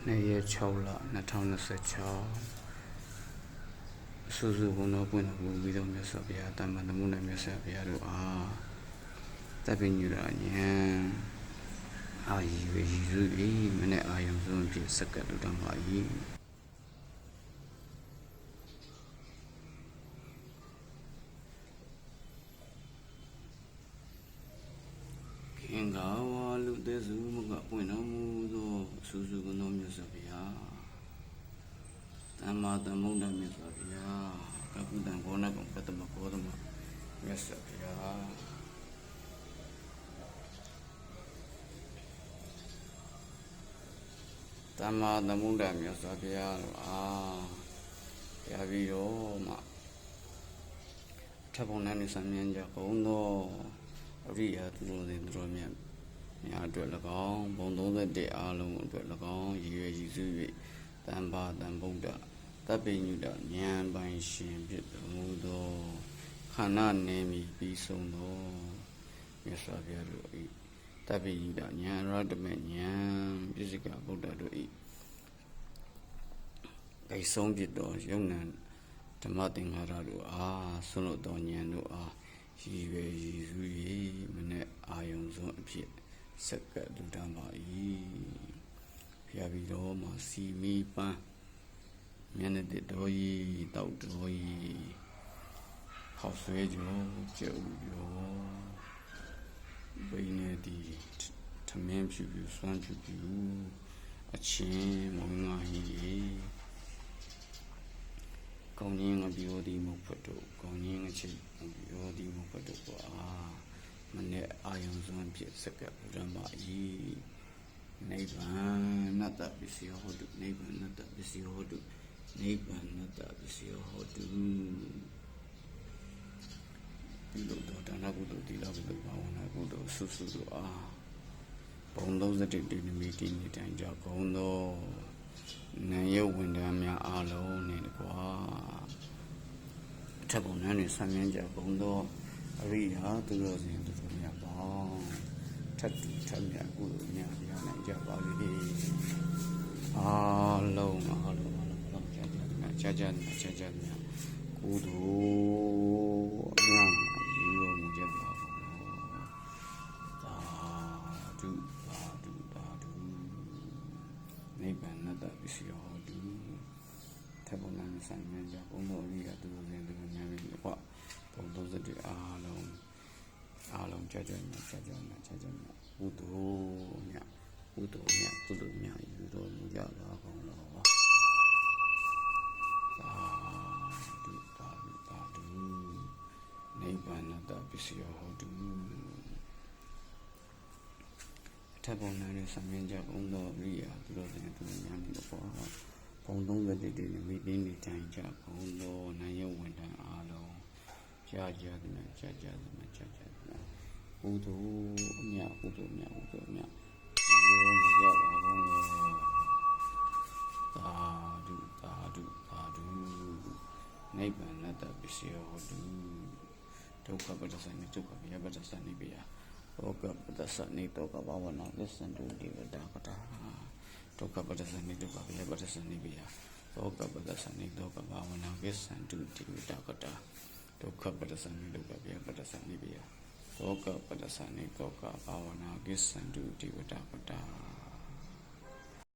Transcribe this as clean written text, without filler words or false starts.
2/6 2026စုစုဘုံတော်ပွင့်တော်မူပြီးသောမြတ်စွာဘုရားတမန်တော်မူ၌မြတ်စွာဘုရားတို့အားတပ်ပင်ညူရာဉာဏ်အာယီဝေယူ၏မနဲ့အာယုံဆုံးဖြင့်စက္ကလူတော်မှာ၏ခင်္ဂဝါလူသေးစုမကပွင့်တော်မူသောစုစုဘုံတော်မြတ်စွာဘုရားတမ္မာသမ္ဗုဒ္ဓမြတ်စွာဘုရားကပုတံဘောနကုံပတ္တမဘောဓမမြတ်စွာဘုရားတမ္မာသမ္ဗုဒ္ဓမြတ်စွာဘုရားတို့အားရပြီးတော့မှထပ်ပုံနဲ့ဆံမြန်းကြကုန်သောအရိယာသူတော်စင်သူတော်မြတ်များအတွက်၎င်းဘုံ31အားလုံးအတွက်၎င်းရည်ရွယ်ရည်စု၍တမ္မာသမ္ဗုဒ္ဓတပ်ပိညုတဉာဏ်ပိုင်ရှင်ဖြစ်တော်မူသောခန္ဓာနေမီပြီးဆုံးသောမြတ်စွာဘုရားတို့၏တပ်ပိညုတဉာဏ်ရတ္တမေဉာဏ်ပြစ္ဆကဗုဒ္ဓတို့၏ဂိဆုံးဖြစ်သောယုံနံဓမ္မသင်္ဃာရတို့အားဆွလို့သောဉာဏ်တို့အားရည်ရွယ်ရည်စု၍မနဲ့အာယုံဆုံးအဖြစ်စက္ကလူတန်းပါ၏ဖျားပြီးတော့မှစီမီပန်းမျက်နှာတစ်တော်ကြီးတောက်တော်ကြီးခောက်ဆွဲကြောကျုပ်ရောဘိနေဒီထမင်းဖြူဖြူစွမ်းဖြူဖြူအချင်းမုံငါဟီကောင်းကြီးငပြောသည်မဟုတ်တော့ကောင်းကြီးငချိတ်ပြောသည်မဟုတ်တော့ကွာမနဲ့အာယုံစွမ်းဖြစ်စက္ကဗုဒ္ဓမ၏နိဗ္ဗာန်နတ္တပစ္စယောဟောတုနိဗ္ဗာန်နတ္တပစ္စယောဟောတုနိဗ္ဗာန်နတ္တပစ္စယောဟောတုဒီလိုတော့ဒါနကုသိုလ်သီလကုသိုလ်ဘာဝနာကုသိုလ်ဆုစုတို့အားဘုံ31တိနိမိတိနေတိုင်းကြကုန်သောနံရုပ်ဝန်ထမ်းများအားလုံးနဲ့ကွာထပ်ပုံနဲ့ဆံမြန်းကြကုန်သောအရိယာသူတော်စင်သူတော်များပေါင်းထပ်တူထပ်မြတ်ကုသိုလ်များပြနိုင်ကြပါစေအားလုံးကြာကုသိုလ်အများယူရမူကြပါသာဓုနိဗ္ဗာန်နတ္တပစ္စယောဟောတုထပ်ပေါ်လာဆိုင်မြတ်ကြဘုံတော်ကြီးကသူတို့စင်သူများပြီကွာဘုံ31အားလုံးကြာကုသိုလ်မြတ်ယူတော်မူကြပါကုန်လောသာဓုနိဗ္ဗာန်နတ္တပစ္စယောဟောတုထပ်ပေါ်လာဆံမြန်းကြဘုံတော်ရိယာသူတို့စင်သူများပြီကွာဘုံ31တိနိမိတိနေတိုင်းကြဘုံတော်နာယဝန်တန်အားလုံးကြာကုသိုလ်အမြတ်ယူတော်မူကြပါကုန်လောသာဓုနိဗ္ဗာန်နတ္တပစ္စယောဟောတုဒုက္ခပတ္တသနိဒုက္ခပိယပတ္တသနိပိယသောကပတ္တသနိတောကဘာဝနာသစ္ဆန္တုတိဝတ္တကတာဒုက္ခပတ္တသနိဒုက္ခပိယပတ္တသနိပိယသောကပတ္တသနိတောကဘာဝနာသစ္ဆန္တုတိဝတ္တကတာဒုက္ခပတ္တသနိဒုက္ခပိယပတ္တသနိပိယသောကပတ္တသနိတောကဘာဝနာသစ္ဆန္တုတိဝတ္တကတာ